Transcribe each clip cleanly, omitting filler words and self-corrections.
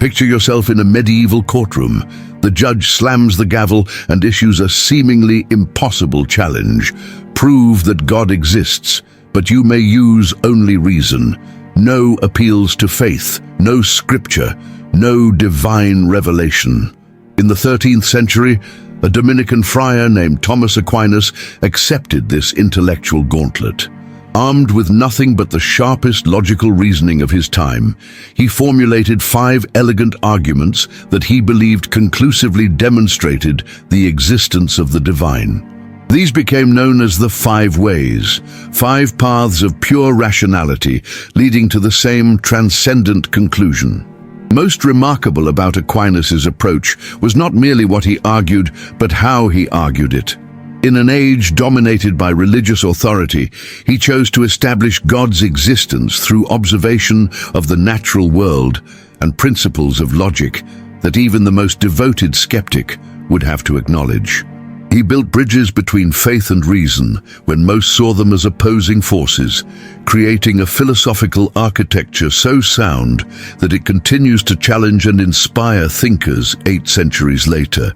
Picture yourself in a medieval courtroom. The judge slams the gavel and issues a seemingly impossible challenge. Prove that God exists, but you may use only reason. No appeals to faith, no scripture, no divine revelation. In the 13th century, a Dominican friar named Thomas Aquinas accepted this intellectual gauntlet. Armed with nothing but the sharpest logical reasoning of his time, he formulated 5 elegant arguments that he believed conclusively demonstrated the existence of the divine. These became known as the 5 ways, 5 paths of pure rationality leading to the same transcendent conclusion. Most remarkable about Aquinas' approach was not merely what he argued, but how he argued it. In an age dominated by religious authority, he chose to establish God's existence through observation of the natural world and principles of logic that even the most devoted skeptic would have to acknowledge. He built bridges between faith and reason when most saw them as opposing forces, creating a philosophical architecture so sound that it continues to challenge and inspire thinkers 8 centuries later.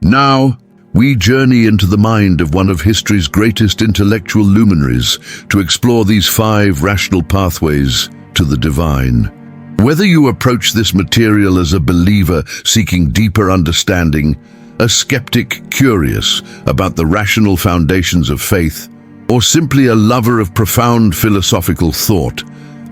Now, we journey into the mind of one of history's greatest intellectual luminaries to explore these 5 rational pathways to the divine. Whether you approach this material as a believer seeking deeper understanding, a skeptic curious about the rational foundations of faith, or simply a lover of profound philosophical thought,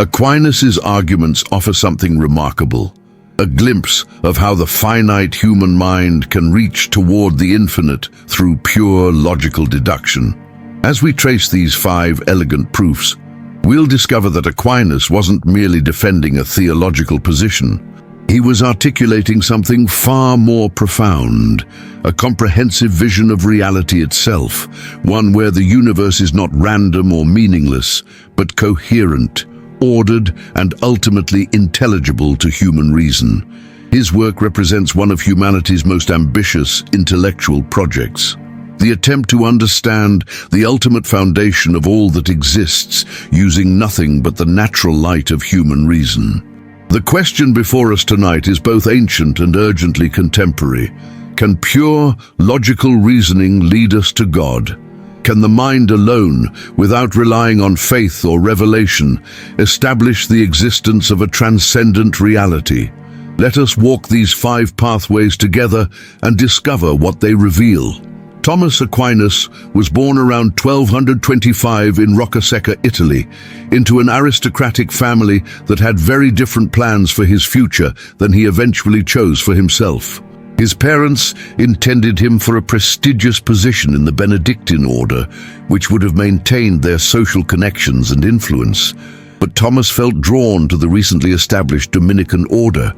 Aquinas' arguments offer something remarkable. A glimpse of how the finite human mind can reach toward the infinite through pure logical deduction. As we trace these 5 elegant proofs, we'll discover that Aquinas wasn't merely defending a theological position. He was articulating something far more profound, a comprehensive vision of reality itself, one where the universe is not random or meaningless, but coherent, ordered, and ultimately intelligible to human reason. His work represents one of humanity's most ambitious intellectual projects. The attempt to understand the ultimate foundation of all that exists using nothing but the natural light of human reason. The question before us tonight is both ancient and urgently contemporary. Can pure, logical reasoning lead us to God? Can the mind alone, without relying on faith or revelation, establish the existence of a transcendent reality? Let us walk these 5 pathways together and discover what they reveal. Thomas Aquinas was born around 1225 in Roccasecca, Italy, into an aristocratic family that had very different plans for his future than he eventually chose for himself. His parents intended him for a prestigious position in the Benedictine order, which would have maintained their social connections and influence. But Thomas felt drawn to the recently established Dominican order,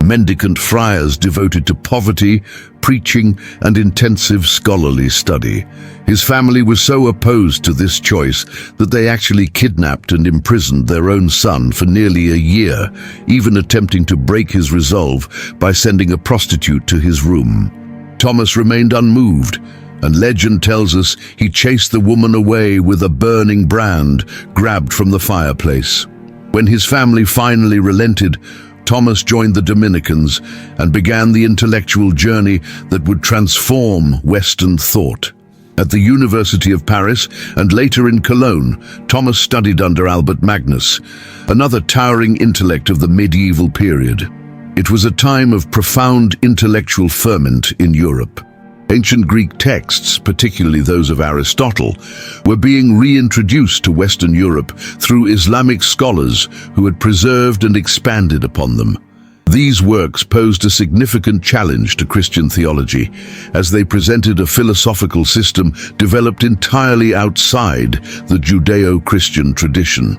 mendicant friars devoted to poverty, preaching, and intensive scholarly study. His family was so opposed to this choice that they actually kidnapped and imprisoned their own son for nearly a year, even attempting to break his resolve by sending a prostitute to his room. Thomas remained unmoved, and legend tells us he chased the woman away with a burning brand grabbed from the fireplace. When his family finally relented, Thomas joined the Dominicans and began the intellectual journey that would transform Western thought. At the University of Paris and later in Cologne, Thomas studied under Albert Magnus, another towering intellect of the medieval period. It was a time of profound intellectual ferment in Europe. Ancient Greek texts, particularly those of Aristotle, were being reintroduced to Western Europe through Islamic scholars who had preserved and expanded upon them. These works posed a significant challenge to Christian theology, as they presented a philosophical system developed entirely outside the Judeo-Christian tradition.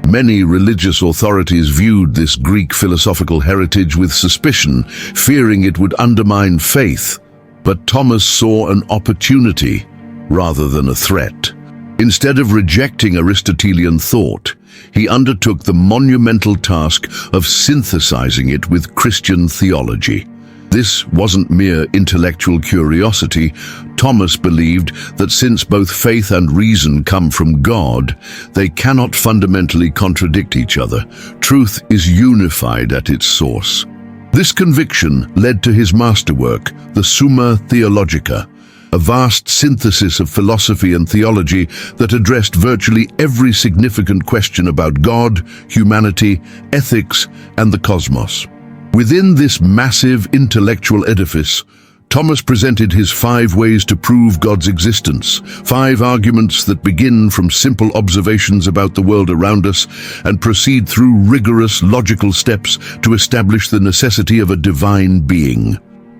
Many religious authorities viewed this Greek philosophical heritage with suspicion, fearing it would undermine faith. But Thomas saw an opportunity rather than a threat. Instead of rejecting Aristotelian thought, he undertook the monumental task of synthesizing it with Christian theology. This wasn't mere intellectual curiosity. Thomas believed that since both faith and reason come from God, they cannot fundamentally contradict each other. Truth is unified at its source. This conviction led to his masterwork, the Summa Theologica, a vast synthesis of philosophy and theology that addressed virtually every significant question about God, humanity, ethics, and the cosmos. Within this massive intellectual edifice, Thomas presented his 5 ways to prove God's existence, 5 arguments that begin from simple observations about the world around us and proceed through rigorous logical steps to establish the necessity of a divine being.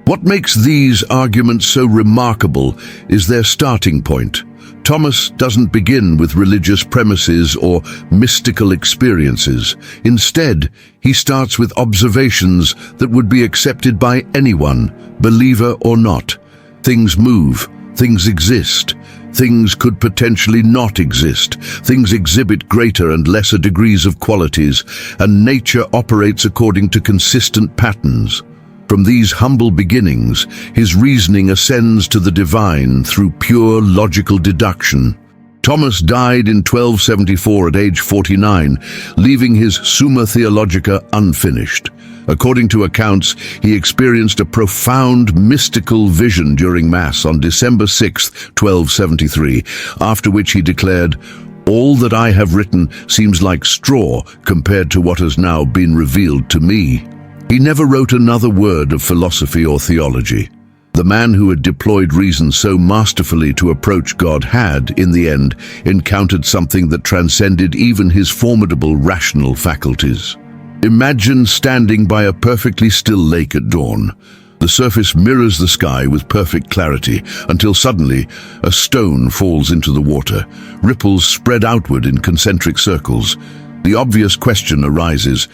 What makes these arguments so remarkable is their starting point. Thomas doesn't begin with religious premises or mystical experiences. Instead, he starts with observations that would be accepted by anyone, believer or not. Things move, things exist, things could potentially not exist, things exhibit greater and lesser degrees of qualities, and nature operates according to consistent patterns. From these humble beginnings, his reasoning ascends to the divine through pure logical deduction. Thomas died in 1274 at age 49, leaving his Summa Theologica unfinished. According to accounts, he experienced a profound mystical vision during Mass on December 6, 1273, after which he declared, "All that I have written seems like straw compared to what has now been revealed to me." He never wrote another word of philosophy or theology. The man who had deployed reason so masterfully to approach God had, in the end, encountered something that transcended even his formidable rational faculties. Imagine standing by a perfectly still lake at dawn. The surface mirrors the sky with perfect clarity, until suddenly a stone falls into the water. Ripples spread outward in concentric circles. The obvious question arises,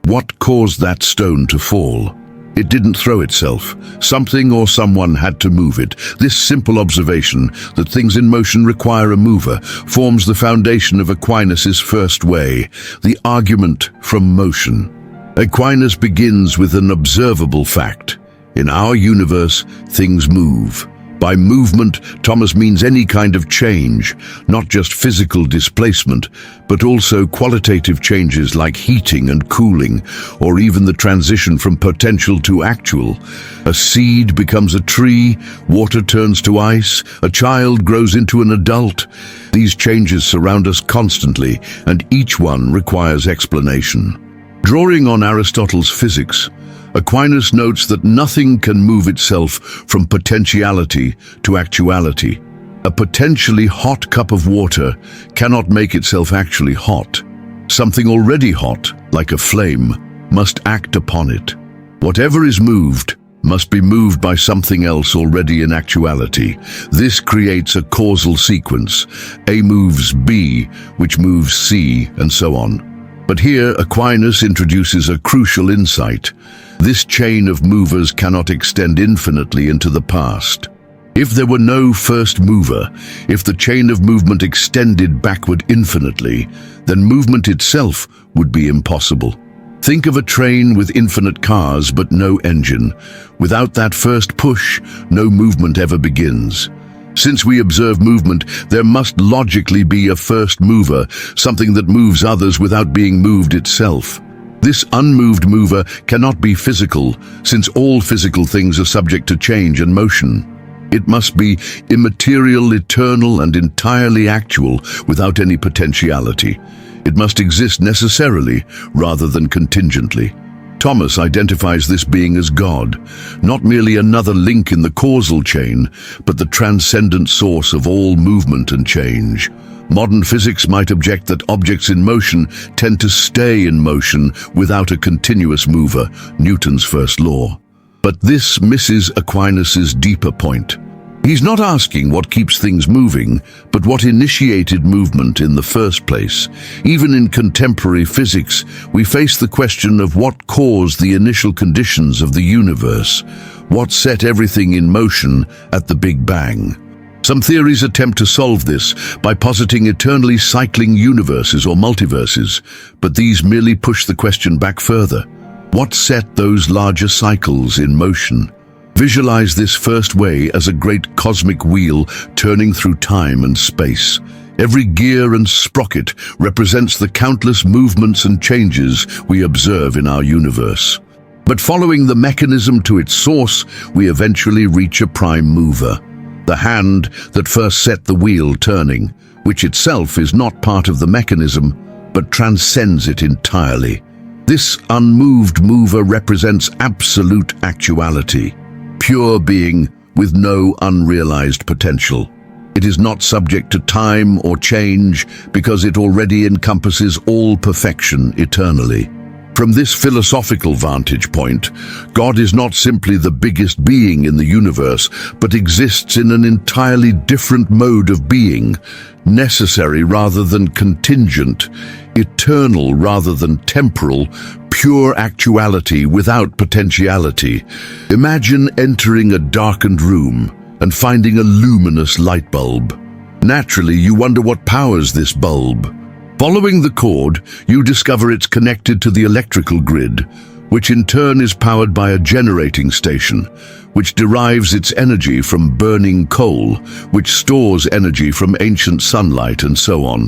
what caused that stone to fall? It didn't throw itself. Something or someone had to move it. This simple observation, that things in motion require a mover, forms the foundation of Aquinas' first way, the argument from motion. Aquinas begins with an observable fact. In our universe, things move. By movement, Thomas means any kind of change, not just physical displacement, but also qualitative changes like heating and cooling, or even the transition from potential to actual. A seed becomes a tree, water turns to ice, a child grows into an adult. These changes surround us constantly, and each one requires explanation. Drawing on Aristotle's physics, Aquinas notes that nothing can move itself from potentiality to actuality. A potentially hot cup of water cannot make itself actually hot. Something already hot, like a flame, must act upon it. Whatever is moved must be moved by something else already in actuality. This creates a causal sequence. A moves B, which moves C, and so on. But here Aquinas introduces a crucial insight. This chain of movers cannot extend infinitely into the past. If there were no first mover, if the chain of movement extended backward infinitely, then movement itself would be impossible. Think of a train with infinite cars but no engine. Without that first push, no movement ever begins. Since we observe movement, there must logically be a first mover, something that moves others without being moved itself. This unmoved mover cannot be physical, since all physical things are subject to change and motion. It must be immaterial, eternal, and entirely actual, without any potentiality. It must exist necessarily, rather than contingently. Thomas identifies this being as God, not merely another link in the causal chain, but the transcendent source of all movement and change. Modern physics might object that objects in motion tend to stay in motion without a continuous mover, Newton's first law. But this misses Aquinas' deeper point. He's not asking what keeps things moving, but what initiated movement in the first place. Even in contemporary physics, we face the question of what caused the initial conditions of the universe, what set everything in motion at the Big Bang. Some theories attempt to solve this by positing eternally cycling universes or multiverses, but these merely push the question back further. What set those larger cycles in motion? Visualize this first way as a great cosmic wheel turning through time and space. Every gear and sprocket represents the countless movements and changes we observe in our universe. But following the mechanism to its source, we eventually reach a prime mover, the hand that first set the wheel turning, which itself is not part of the mechanism, but transcends it entirely. This unmoved mover represents absolute actuality, pure being with no unrealized potential. It is not subject to time or change because it already encompasses all perfection eternally. From this philosophical vantage point, God is not simply the biggest being in the universe, but exists in an entirely different mode of being, necessary rather than contingent, eternal rather than temporal, pure actuality without potentiality. Imagine entering a darkened room and finding a luminous light bulb. Naturally, you wonder what powers this bulb. Following the cord, you discover it's connected to the electrical grid, which in turn is powered by a generating station, which derives its energy from burning coal, which stores energy from ancient sunlight, and so on.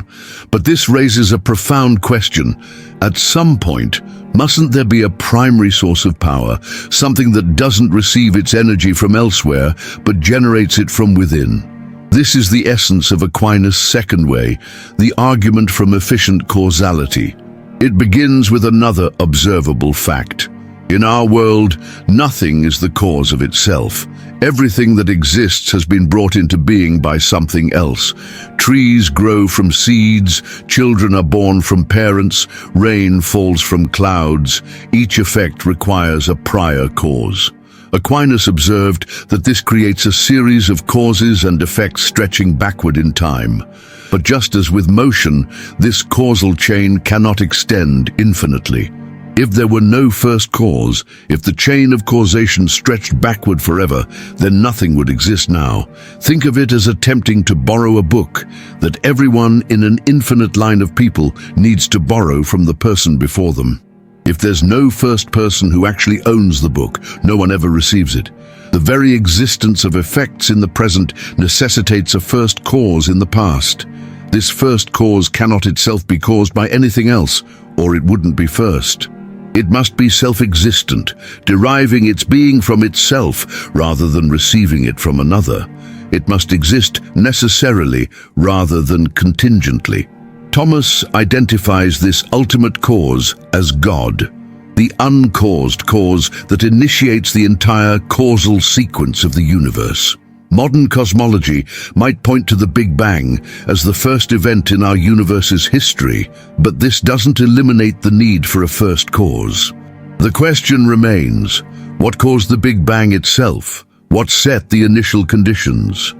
But this raises a profound question. At some point, mustn't there be a primary source of power, something that doesn't receive its energy from elsewhere, but generates it from within? This is the essence of Aquinas' second way, the argument from efficient causality. It begins with another observable fact. In our world, nothing is the cause of itself. Everything that exists has been brought into being by something else. Trees grow from seeds, children are born from parents, rain falls from clouds. Each effect requires a prior cause. Aquinas observed that this creates a series of causes and effects stretching backward in time. But just as with motion, this causal chain cannot extend infinitely. If there were no first cause, if the chain of causation stretched backward forever, then nothing would exist now. Think of it as attempting to borrow a book that everyone in an infinite line of people needs to borrow from the person before them. If there's no first person who actually owns the book, no one ever receives it. The very existence of effects in the present necessitates a first cause in the past. This first cause cannot itself be caused by anything else, or it wouldn't be first. It must be self-existent, deriving its being from itself rather than receiving it from another. It must exist necessarily rather than contingently. Thomas identifies this ultimate cause as God, the uncaused cause that initiates the entire causal sequence of the universe. Modern cosmology might point to the Big Bang as the first event in our universe's history, but this doesn't eliminate the need for a first cause. The question remains, what caused the Big Bang itself? What set the initial conditions?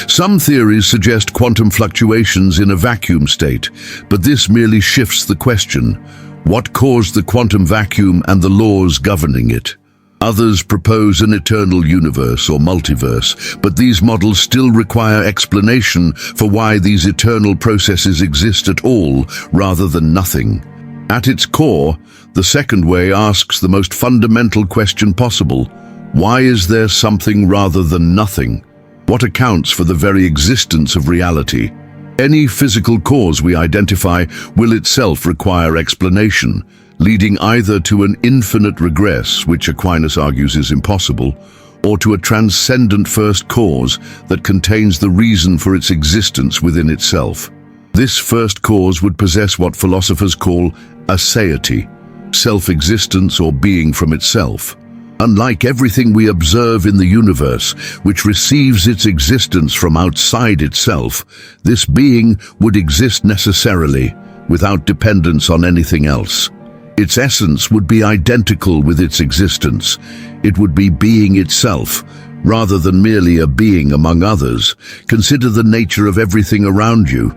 Some theories suggest quantum fluctuations in a vacuum state, but this merely shifts the question. What caused the quantum vacuum and the laws governing it? Others propose an eternal universe or multiverse, but these models still require explanation for why these eternal processes exist at all rather than nothing. At its core, the second way asks the most fundamental question possible. Why is there something rather than nothing? What accounts for the very existence of reality? Any physical cause we identify will itself require explanation, leading either to an infinite regress, which Aquinas argues is impossible, or to a transcendent first cause that contains the reason for its existence within itself. This first cause would possess what philosophers call aseity, self-existence or being from itself. Unlike everything we observe in the universe, which receives its existence from outside itself, this being would exist necessarily, without dependence on anything else. Its essence would be identical with its existence. It would be being itself, rather than merely a being among others. Consider the nature of everything around you.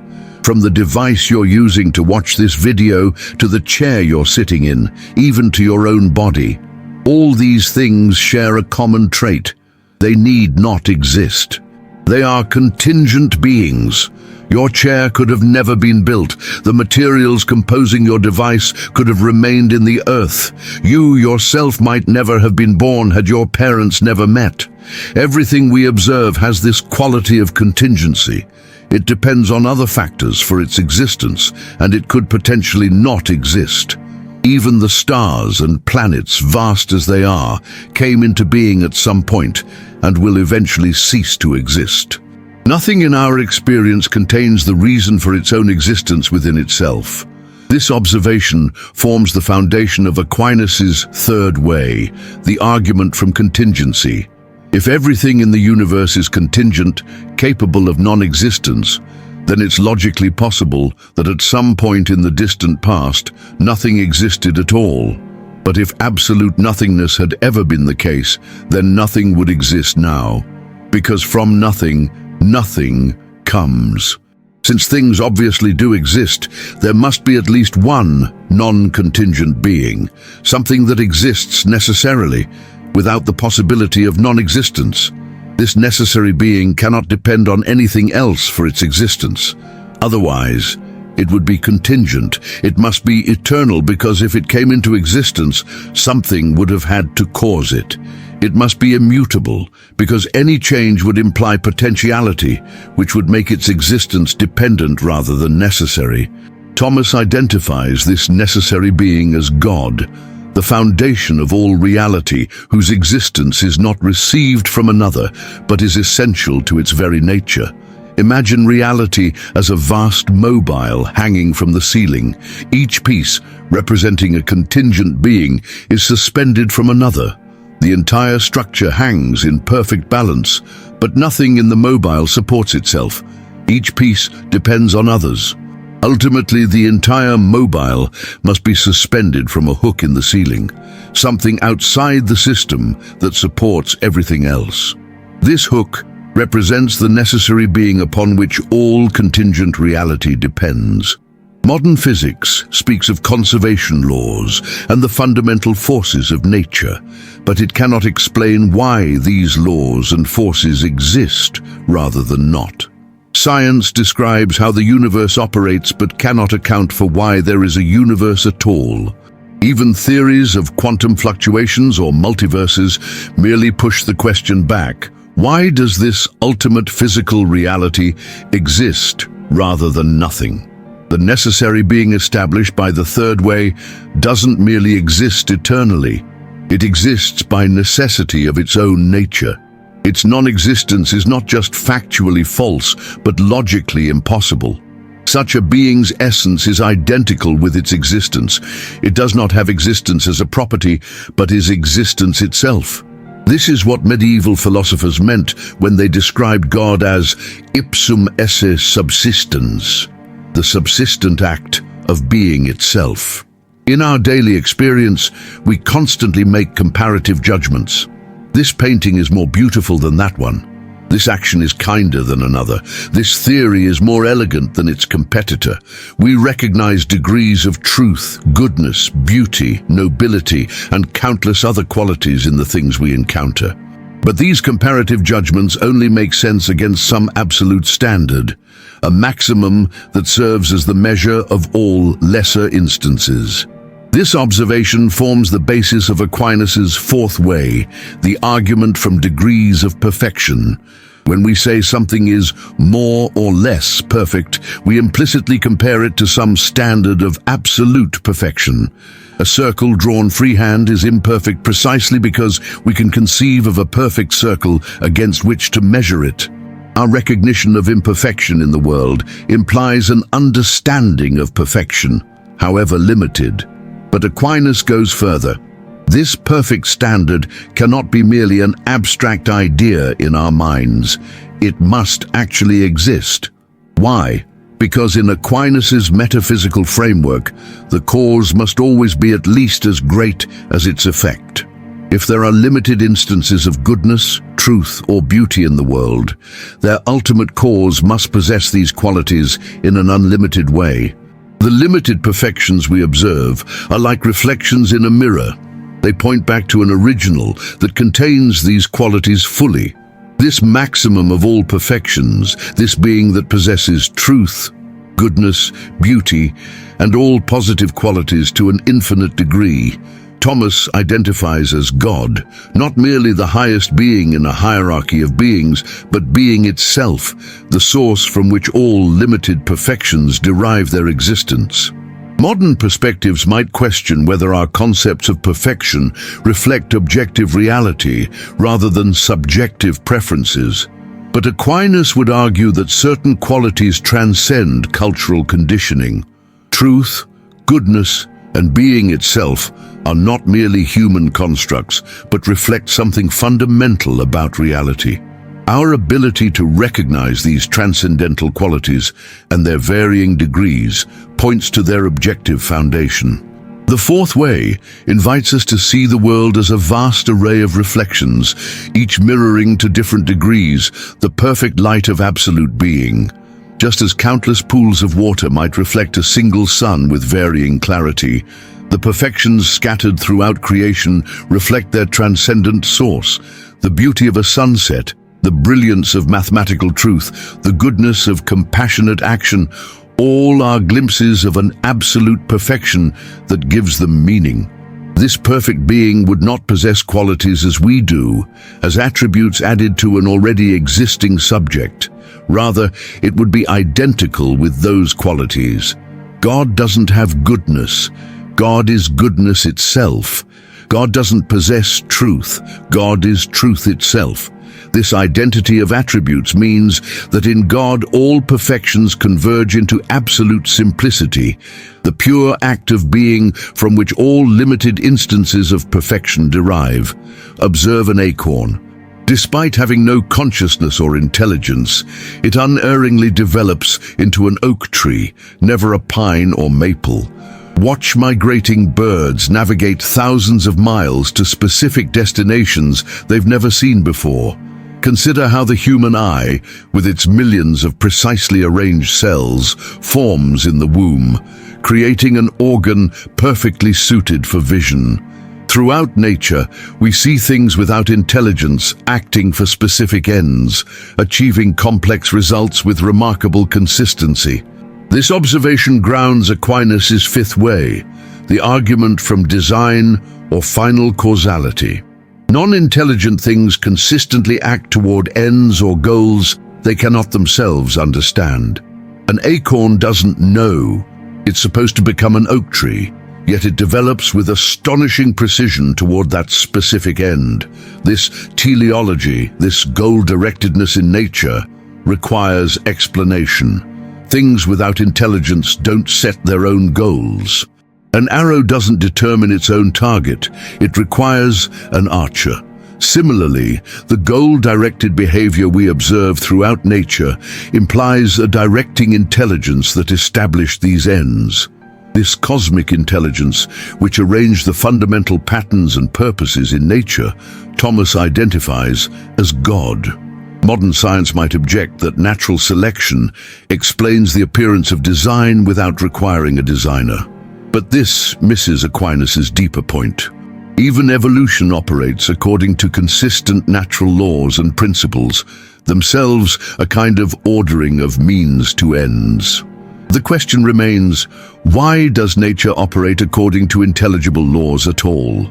From the device you're using to watch this video, to the chair you're sitting in, even to your own body. All these things share a common trait. They need not exist. They are contingent beings. Your chair could have never been built. The materials composing your device could have remained in the earth. You yourself might never have been born had your parents never met. Everything we observe has this quality of contingency. It depends on other factors for its existence, and it could potentially not exist. Even the stars and planets, vast as they are, came into being at some point and will eventually cease to exist. Nothing in our experience contains the reason for its own existence within itself. This observation forms the foundation of Aquinas' third way, the argument from contingency. If everything in the universe is contingent, capable of non-existence, then it's logically possible that at some point in the distant past, nothing existed at all. But if absolute nothingness had ever been the case, then nothing would exist now. Because from nothing, nothing comes. Since things obviously do exist, there must be at least one non-contingent being, something that exists necessarily, without the possibility of non-existence. This necessary being cannot depend on anything else for its existence. Otherwise, it would be contingent. It must be eternal, because if it came into existence, something would have had to cause it. It must be immutable, because any change would imply potentiality, which would make its existence dependent rather than necessary. Thomas identifies this necessary being as God, the foundation of all reality, whose existence is not received from another, but is essential to its very nature. Imagine reality as a vast mobile hanging from the ceiling. Each piece, representing a contingent being, is suspended from another. The entire structure hangs in perfect balance, but nothing in the mobile supports itself. Each piece depends on others. Ultimately, the entire mobile must be suspended from a hook in the ceiling, something outside the system that supports everything else. This hook represents the necessary being upon which all contingent reality depends. Modern physics speaks of conservation laws and the fundamental forces of nature, but it cannot explain why these laws and forces exist rather than not. Science describes how the universe operates but cannot account for why there is a universe at all. Even theories of quantum fluctuations or multiverses merely push the question back: why does this ultimate physical reality exist rather than nothing? The necessary being established by the third way doesn't merely exist eternally. It exists by necessity of its own nature. Its non-existence is not just factually false, but logically impossible. Such a being's essence is identical with its existence. It does not have existence as a property, but is existence itself. This is what medieval philosophers meant when they described God as ipsum esse subsistens, the subsistent act of being itself. In our daily experience, we constantly make comparative judgments. This painting is more beautiful than that one. This action is kinder than another. This theory is more elegant than its competitor. We recognize degrees of truth, goodness, beauty, nobility, and countless other qualities in the things we encounter. But these comparative judgments only make sense against some absolute standard, a maximum that serves as the measure of all lesser instances. This observation forms the basis of Aquinas' fourth way, the argument from degrees of perfection. When we say something is more or less perfect, we implicitly compare it to some standard of absolute perfection. A circle drawn freehand is imperfect precisely because we can conceive of a perfect circle against which to measure it. Our recognition of imperfection in the world implies an understanding of perfection, however limited. But Aquinas goes further. This perfect standard cannot be merely an abstract idea in our minds. It must actually exist. Why? Because in Aquinas' metaphysical framework, the cause must always be at least as great as its effect. If there are limited instances of goodness, truth, or beauty in the world, their ultimate cause must possess these qualities in an unlimited way. The limited perfections we observe are like reflections in a mirror. They point back to an original that contains these qualities fully. This maximum of all perfections, this being that possesses truth, goodness, beauty, and all positive qualities to an infinite degree, Thomas identifies as God, not merely the highest being in a hierarchy of beings, but being itself, the source from which all limited perfections derive their existence. Modern perspectives might question whether our concepts of perfection reflect objective reality rather than subjective preferences. But Aquinas would argue that certain qualities transcend cultural conditioning. Truth, goodness, and being itself are not merely human constructs, but reflect something fundamental about reality. Our ability to recognize these transcendental qualities and their varying degrees points to their objective foundation. The fourth way invites us to see the world as a vast array of reflections, each mirroring to different degrees the perfect light of absolute being. Just as countless pools of water might reflect a single sun with varying clarity, the perfections scattered throughout creation reflect their transcendent source. The beauty of a sunset, the brilliance of mathematical truth, the goodness of compassionate action, all are glimpses of an absolute perfection that gives them meaning. This perfect being would not possess qualities as we do, as attributes added to an already existing subject. Rather, it would be identical with those qualities. God doesn't have goodness. God is goodness itself. God doesn't possess truth. God is truth itself. This identity of attributes means that in God all perfections converge into absolute simplicity, the pure act of being from which all limited instances of perfection derive. Observe an acorn. Despite having no consciousness or intelligence, it unerringly develops into an oak tree, never a pine or maple. Watch migrating birds navigate thousands of miles to specific destinations they've never seen before. Consider how the human eye, with its millions of precisely arranged cells, forms in the womb, creating an organ perfectly suited for vision. Throughout nature, we see things without intelligence acting for specific ends, achieving complex results with remarkable consistency. This observation grounds Aquinas' fifth way, the argument from design or final causality. Non-intelligent things consistently act toward ends or goals they cannot themselves understand. An acorn doesn't know it's supposed to become an oak tree, yet it develops with astonishing precision toward that specific end. This teleology, this goal-directedness in nature, requires explanation. Things without intelligence don't set their own goals. An arrow doesn't determine its own target, it requires an archer. Similarly, the goal-directed behavior we observe throughout nature implies a directing intelligence that established these ends. This cosmic intelligence, which arranged the fundamental patterns and purposes in nature, Thomas identifies as God. Modern science might object that natural selection explains the appearance of design without requiring a designer. But this misses Aquinas' deeper point. Even evolution operates according to consistent natural laws and principles, themselves a kind of ordering of means to ends. The question remains, why does nature operate according to intelligible laws at all?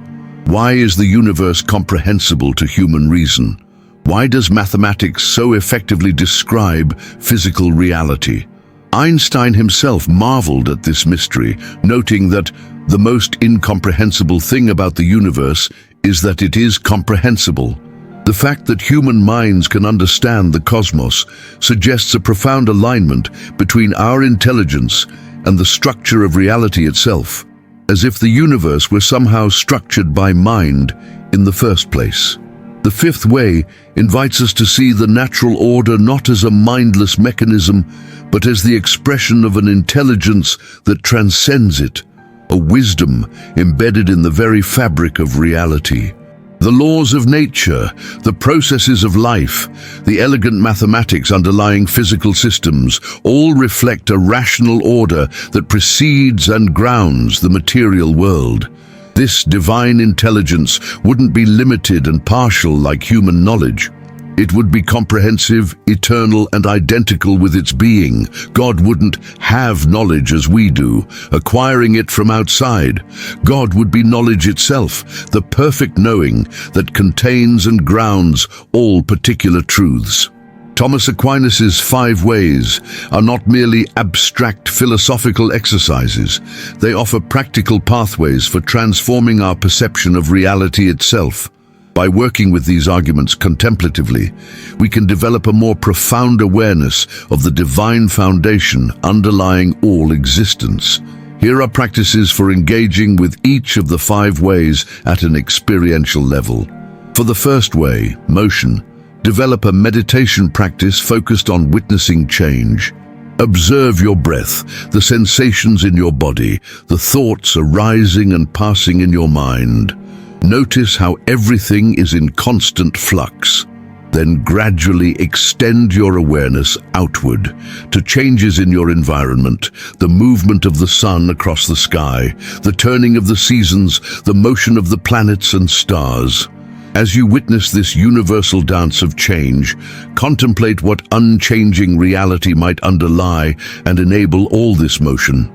Why is the universe comprehensible to human reason? Why does mathematics so effectively describe physical reality? Einstein himself marveled at this mystery, noting that the most incomprehensible thing about the universe is that it is comprehensible. The fact that human minds can understand the cosmos suggests a profound alignment between our intelligence and the structure of reality itself, as if the universe were somehow structured by mind in the first place. The fifth way invites us to see the natural order not as a mindless mechanism, but as the expression of an intelligence that transcends it, a wisdom embedded in the very fabric of reality. The laws of nature, the processes of life, the elegant mathematics underlying physical systems, all reflect a rational order that precedes and grounds the material world. This divine intelligence wouldn't be limited and partial like human knowledge. It would be comprehensive, eternal, and identical with its being. God wouldn't have knowledge as we do, acquiring it from outside. God would be knowledge itself, the perfect knowing that contains and grounds all particular truths. Thomas Aquinas's 5 ways are not merely abstract philosophical exercises. They offer practical pathways for transforming our perception of reality itself. By working with these arguments contemplatively, we can develop a more profound awareness of the divine foundation underlying all existence. Here are practices for engaging with each of the 5 ways at an experiential level. For the first way, motion, develop a meditation practice focused on witnessing change. Observe your breath, the sensations in your body, the thoughts arising and passing in your mind. Notice how everything is in constant flux. Then gradually extend your awareness outward to changes in your environment, the movement of the sun across the sky, the turning of the seasons, the motion of the planets and stars. As you witness this universal dance of change, contemplate what unchanging reality might underlie and enable all this motion.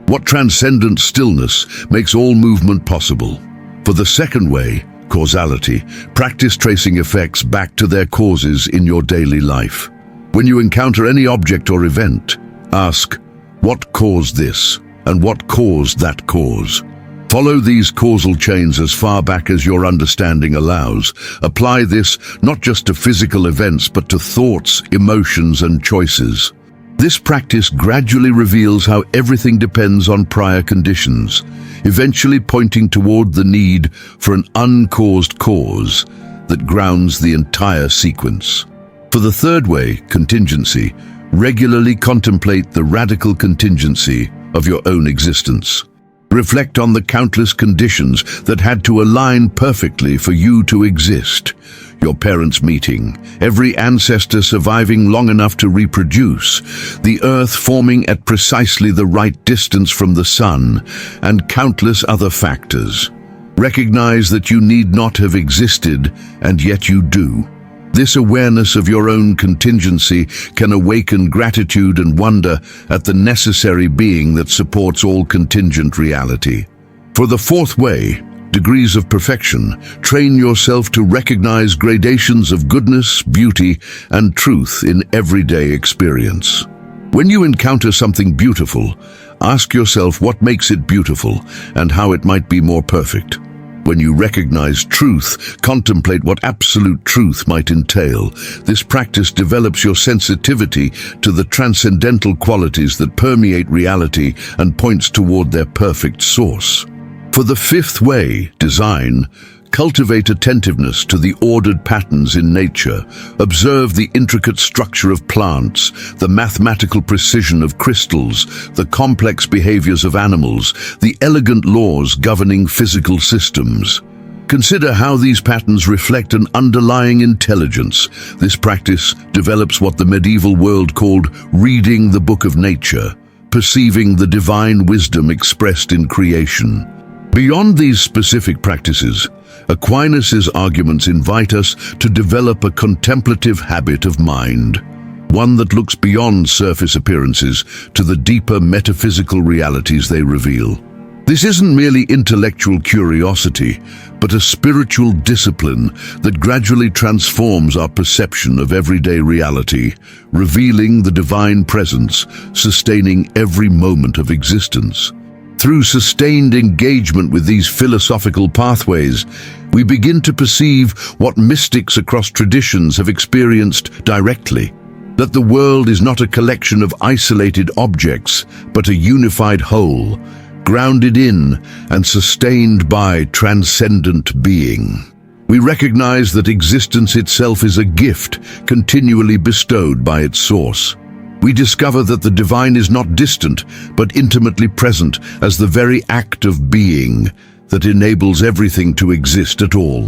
What transcendent stillness makes all movement possible. For the second way, causality, practice tracing effects back to their causes in your daily life. When you encounter any object or event, ask, what caused this, and what caused that cause? Follow these causal chains as far back as your understanding allows. Apply this not just to physical events, but to thoughts, emotions, and choices. This practice gradually reveals how everything depends on prior conditions, eventually pointing toward the need for an uncaused cause that grounds the entire sequence. For the third way, contingency, regularly contemplate the radical contingency of your own existence. Reflect on the countless conditions that had to align perfectly for you to exist. Your parents' meeting, every ancestor surviving long enough to reproduce, the earth forming at precisely the right distance from the sun, and countless other factors. Recognize that you need not have existed, and yet you do. This awareness of your own contingency can awaken gratitude and wonder at the necessary being that supports all contingent reality. For the fourth way, degrees of perfection, train yourself to recognize gradations of goodness, beauty, and truth in everyday experience. When you encounter something beautiful, ask yourself what makes it beautiful and how it might be more perfect. When you recognize truth, contemplate what absolute truth might entail. This practice develops your sensitivity to the transcendental qualities that permeate reality and points toward their perfect source. For the fifth way, design, cultivate attentiveness to the ordered patterns in nature. Observe the intricate structure of plants, the mathematical precision of crystals, the complex behaviors of animals, the elegant laws governing physical systems. Consider how these patterns reflect an underlying intelligence. This practice develops what the medieval world called reading the book of nature, perceiving the divine wisdom expressed in creation. Beyond these specific practices, Aquinas's arguments invite us to develop a contemplative habit of mind, one that looks beyond surface appearances to the deeper metaphysical realities they reveal. This isn't merely intellectual curiosity, but a spiritual discipline that gradually transforms our perception of everyday reality, revealing the divine presence, sustaining every moment of existence. Through sustained engagement with these philosophical pathways, we begin to perceive what mystics across traditions have experienced directly, that the world is not a collection of isolated objects, but a unified whole, grounded in and sustained by transcendent being. We recognize that existence itself is a gift continually bestowed by its source. We discover that the divine is not distant, but intimately present as the very act of being that enables everything to exist at all.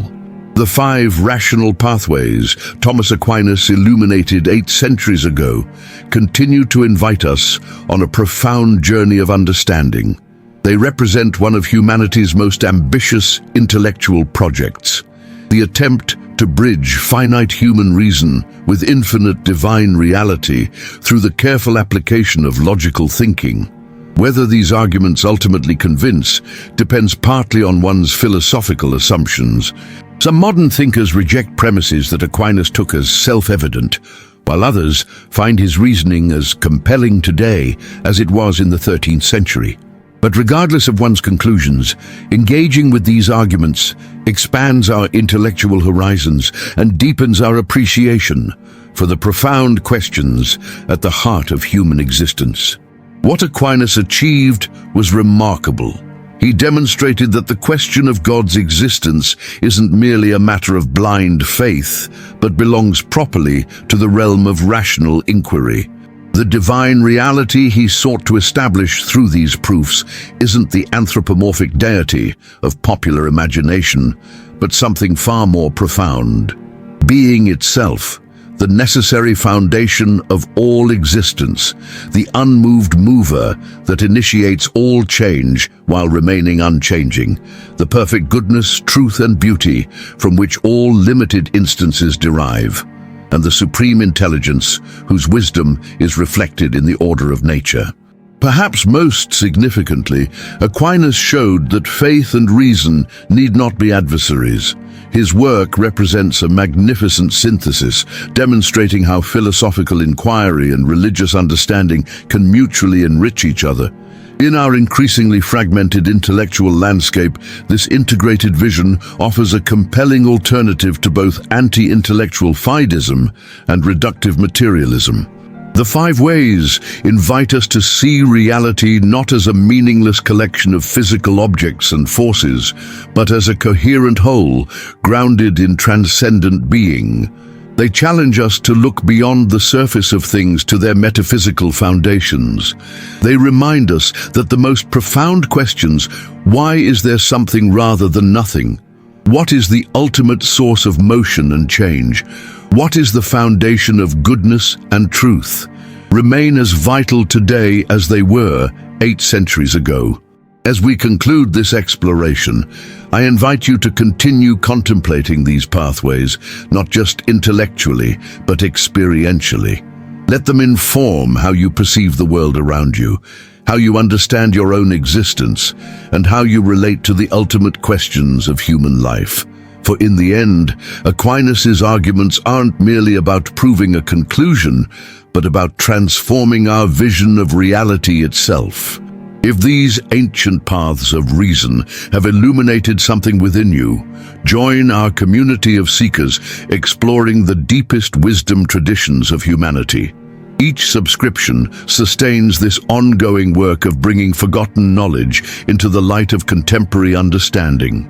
The 5 rational pathways Thomas Aquinas illuminated 8 centuries ago continue to invite us on a profound journey of understanding. They represent one of humanity's most ambitious intellectual projects, the attempt to bridge finite human reason with infinite divine reality through the careful application of logical thinking. Whether these arguments ultimately convince depends partly on one's philosophical assumptions. Some modern thinkers reject premises that Aquinas took as self-evident, while others find his reasoning as compelling today as it was in the 13th century. But regardless of one's conclusions, engaging with these arguments expands our intellectual horizons and deepens our appreciation for the profound questions at the heart of human existence. What Aquinas achieved was remarkable. He demonstrated that the question of God's existence isn't merely a matter of blind faith, but belongs properly to the realm of rational inquiry. The divine reality he sought to establish through these proofs isn't the anthropomorphic deity of popular imagination, but something far more profound. Being itself, the necessary foundation of all existence, the unmoved mover that initiates all change while remaining unchanging, the perfect goodness, truth and beauty from which all limited instances derive, and the supreme intelligence whose wisdom is reflected in the order of nature. Perhaps most significantly, Aquinas showed that faith and reason need not be adversaries. His work represents a magnificent synthesis, demonstrating how philosophical inquiry and religious understanding can mutually enrich each other. In our increasingly fragmented intellectual landscape, this integrated vision offers a compelling alternative to both anti-intellectual fideism and reductive materialism. The 5 ways invite us to see reality not as a meaningless collection of physical objects and forces, but as a coherent whole, grounded in transcendent being. They challenge us to look beyond the surface of things to their metaphysical foundations. They remind us that the most profound questions, why is there something rather than nothing? What is the ultimate source of motion and change? What is the foundation of goodness and truth? Remain as vital today as they were 8 centuries ago. As we conclude this exploration, I invite you to continue contemplating these pathways, not just intellectually, but experientially. Let them inform how you perceive the world around you, how you understand your own existence, and how you relate to the ultimate questions of human life. For in the end, Aquinas' arguments aren't merely about proving a conclusion, but about transforming our vision of reality itself. If these ancient paths of reason have illuminated something within you, join our community of seekers exploring the deepest wisdom traditions of humanity. Each subscription sustains this ongoing work of bringing forgotten knowledge into the light of contemporary understanding.